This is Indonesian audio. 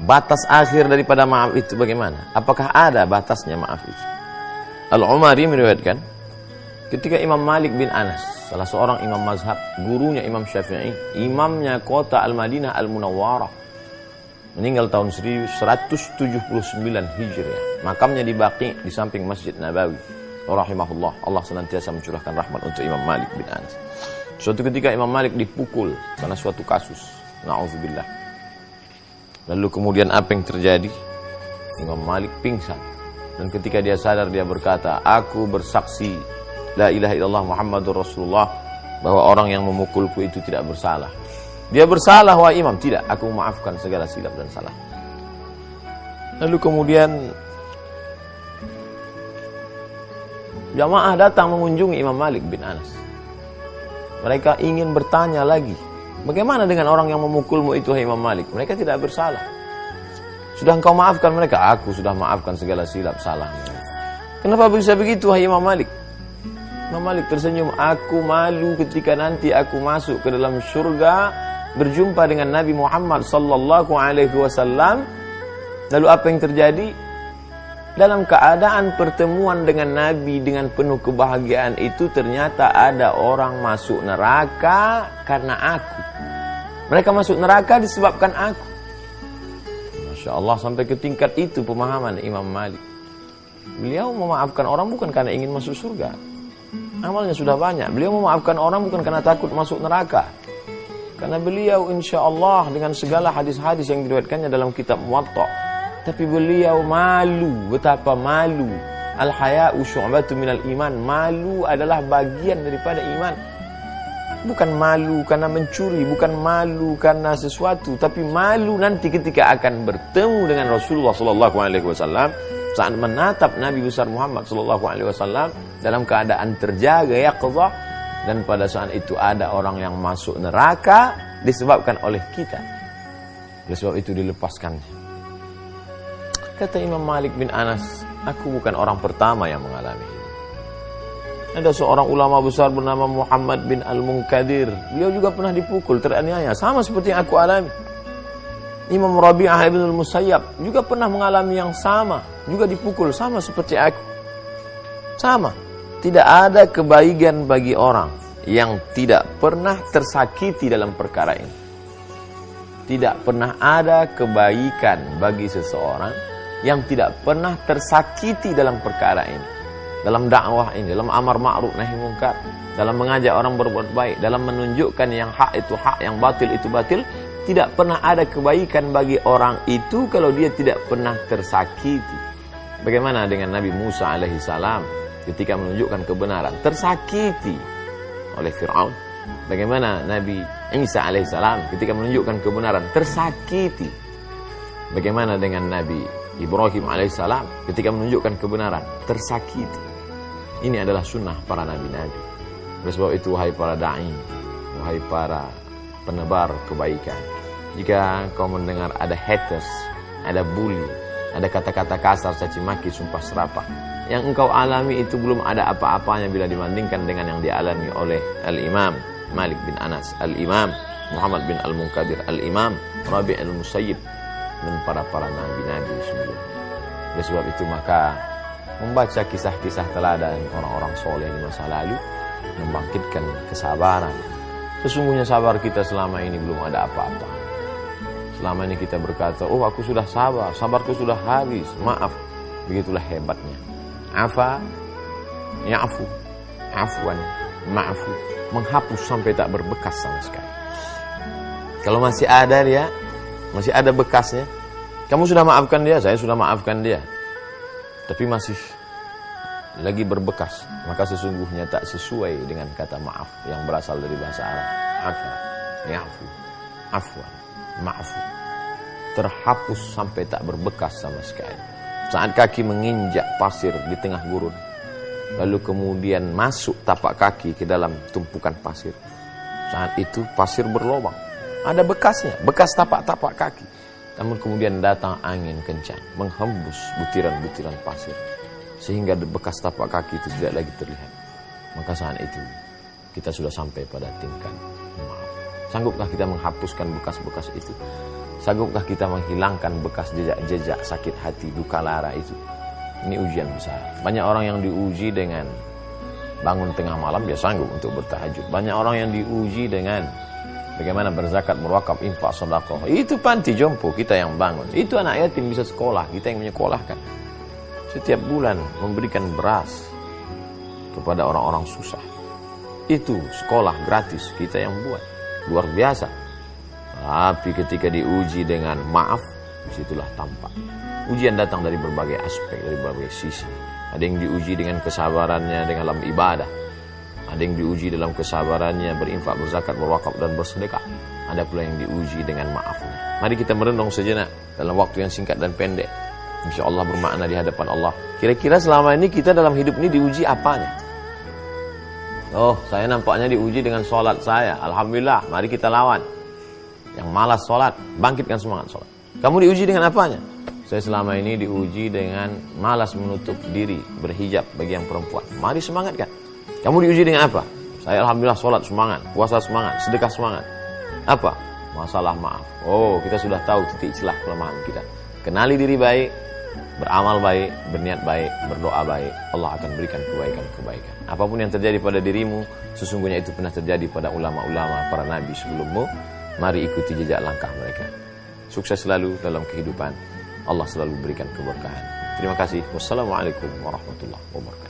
Batas akhir daripada maaf itu bagaimana? Apakah ada batasnya maaf itu? Al-Umari meriwayatkan, ketika Imam Malik bin Anas, salah seorang imam mazhab, gurunya Imam Syafi'i, imamnya kota Al-Madinah Al-Munawwarah, meninggal tahun 1179 Hijriah. Makamnya di Baqi di samping Masjid Nabawi. Rahimahullah, Allah senantiasa mencurahkan rahmat untuk Imam Malik bin Anas. Suatu ketika Imam Malik dipukul karena suatu kasus, na'udzubillah. Lalu kemudian apa yang terjadi? Imam Malik pingsan. Dan ketika dia sadar, dia berkata, aku bersaksi la ilaha illallah Muhammadur Rasulullah, bahwa orang yang memukulku itu tidak bersalah. Dia bersalah, wahai imam. Tidak, aku memaafkan segala silap dan salah. Lalu kemudian jamaah datang mengunjungi Imam Malik bin Anas. Mereka ingin bertanya lagi, bagaimana dengan orang yang memukulmu itu, hai Imam Malik? Mereka tidak bersalah. Sudah engkau maafkan mereka? Aku sudah maafkan segala silap salah. Kenapa bisa begitu, hai Imam Malik? Imam Malik tersenyum, aku malu ketika nanti aku masuk ke dalam surga, berjumpa dengan Nabi Muhammad sallallahu alaihi wasallam. Lalu apa yang terjadi? Dalam keadaan pertemuan dengan Nabi dengan penuh kebahagiaan itu, ternyata ada orang masuk neraka karena aku. Mereka masuk neraka disebabkan aku. Masya Allah, sampai ke tingkat itu pemahaman Imam Malik. Beliau memaafkan orang bukan karena ingin masuk surga. Amalnya sudah banyak. Beliau memaafkan orang bukan karena takut masuk neraka. Karena beliau insya Allah dengan segala hadis-hadis yang diriwayatkannya dalam kitab Muwatta, tapi beliau malu, betapa malu. Al-haya'u syu'batu minal iman. Malu adalah bagian daripada iman. Bukan malu karena mencuri, bukan malu karena sesuatu, tapi malu nanti ketika akan bertemu dengan Rasulullah sallallahu alaihi wasallam, saat menatap Nabi besar Muhammad sallallahu alaihi wasallam dalam keadaan terjaga yaqظah, dan pada saat itu ada orang yang masuk neraka disebabkan oleh kita. Oleh sebab itu dilepaskannya. Kata Imam Malik bin Anas, aku bukan orang pertama yang mengalami ini. Ada seorang ulama besar bernama Muhammad bin Al-Munkadir. Beliau juga pernah dipukul, teraniaya, sama seperti yang aku alami. Imam Rabi'ah ibn al-Musayyab juga pernah mengalami yang sama, juga dipukul sama seperti aku. Sama. Tidak ada kebaikan bagi orang yang tidak pernah tersakiti dalam perkara ini. Tidak pernah ada kebaikan bagi seseorang yang tidak pernah tersakiti dalam perkara ini. Dalam dakwah ini, dalam amar ma'ruf nahi munkar, dalam mengajak orang berbuat baik, dalam menunjukkan yang hak itu hak, yang batil itu batil, tidak pernah ada kebaikan bagi orang itu kalau dia tidak pernah tersakiti. Bagaimana dengan Nabi Musa alaihi salam ketika menunjukkan kebenaran, tersakiti oleh Fir'aun? Bagaimana Nabi Isa alaihi salam ketika menunjukkan kebenaran, tersakiti? Bagaimana dengan Nabi Ibrahim alaihissalam ketika menunjukkan kebenaran, tersakiti? Ini adalah sunnah para nabi-nabi. Oleh sebab itu, wahai para da'i, wahai para penebar kebaikan, jika kau mendengar ada haters, ada bully, ada kata-kata kasar, caci maki, sumpah serapah, yang engkau alami itu belum ada apa-apanya bila dibandingkan dengan yang dialami oleh Al-Imam Malik bin Anas, Al-Imam Muhammad bin Al-Munkadir, Al-Imam Rabi' al-Musayyib, dan para nabi-nabi sebelumnya. Oleh sebab itu maka membaca kisah-kisah teladan orang-orang soleh di masa lalu membangkitkan kesabaran. Sesungguhnya sabar kita selama ini belum ada apa-apa. Selama ini kita berkata, oh aku sudah sabar, sabarku sudah habis, maaf. Begitulah hebatnya. Afa, ya'fu, afwan, ma'fu, menghapus sampai tak berbekas sama sekali. Kalau masih ada dia, masih ada bekasnya. Kamu sudah maafkan dia, saya sudah maafkan dia, tapi masih lagi berbekas, maka sesungguhnya tak sesuai dengan kata maaf yang berasal dari bahasa Arab. Afa, ya'fu, afwan, ma'fu. Terhapus sampai tak berbekas sama sekali. Saat kaki menginjak pasir di tengah gurun, lalu kemudian masuk tapak kaki ke dalam tumpukan pasir, saat itu pasir berlubang, ada bekasnya, bekas tapak-tapak kaki. Namun kemudian datang angin kencang, menghembus butiran-butiran pasir, sehingga bekas tapak kaki itu tidak lagi terlihat. Maka saat itu kita sudah sampai pada tingkat maaf. Sanggupkah kita menghapuskan bekas-bekas itu? Sanggupkah kita menghilangkan bekas jejak-jejak sakit hati, duka lara itu? Ini ujian besar. Banyak orang yang diuji dengan bangun tengah malam, dia sanggup untuk bertahajud. Banyak orang yang diuji dengan bagaimana berzakat, berwakaf, infak, sedekah. Itu panti jompo kita yang bangun. Itu anak yatim bisa sekolah, kita yang menyekolahkan. Setiap bulan memberikan beras kepada orang-orang susah. Itu sekolah gratis kita yang buat. Luar biasa. Tapi ketika diuji dengan maaf, disitulah tampak. Ujian datang dari berbagai aspek, dari berbagai sisi. Ada yang diuji dengan kesabarannya dalam ibadah. Ada yang diuji dalam kesabarannya berinfak, berzakat, berwakaf, dan bersedekah. Ada pula yang diuji dengan maafnya. Mari kita merenung sejenak dalam waktu yang singkat dan pendek. Insya Allah bermakna di hadapan Allah. Kira-kira selama ini kita dalam hidup ini diuji apanya? Oh, saya nampaknya diuji dengan sholat saya. Alhamdulillah, mari kita lawan. Yang malas sholat, bangkitkan semangat sholat. Kamu diuji dengan apanya? Saya selama ini diuji dengan malas menutup diri, berhijab bagi yang perempuan. Mari semangatkan. Kamu diuji dengan apa? Saya alhamdulillah sholat semangat, puasa semangat, sedekah semangat. Apa? Masalah maaf. Oh, kita sudah tahu titik celah kelemahan kita. Kenali diri baik, beramal baik, berniat baik, berdoa baik. Allah akan berikan kebaikan-kebaikan. Apapun yang terjadi pada dirimu, sesungguhnya itu pernah terjadi pada ulama-ulama, para nabi sebelummu. Mari ikuti jejak langkah mereka. Sukses selalu dalam kehidupan. Allah selalu berikan keberkahan. Terima kasih. Wassalamualaikum warahmatullahi wabarakatuh.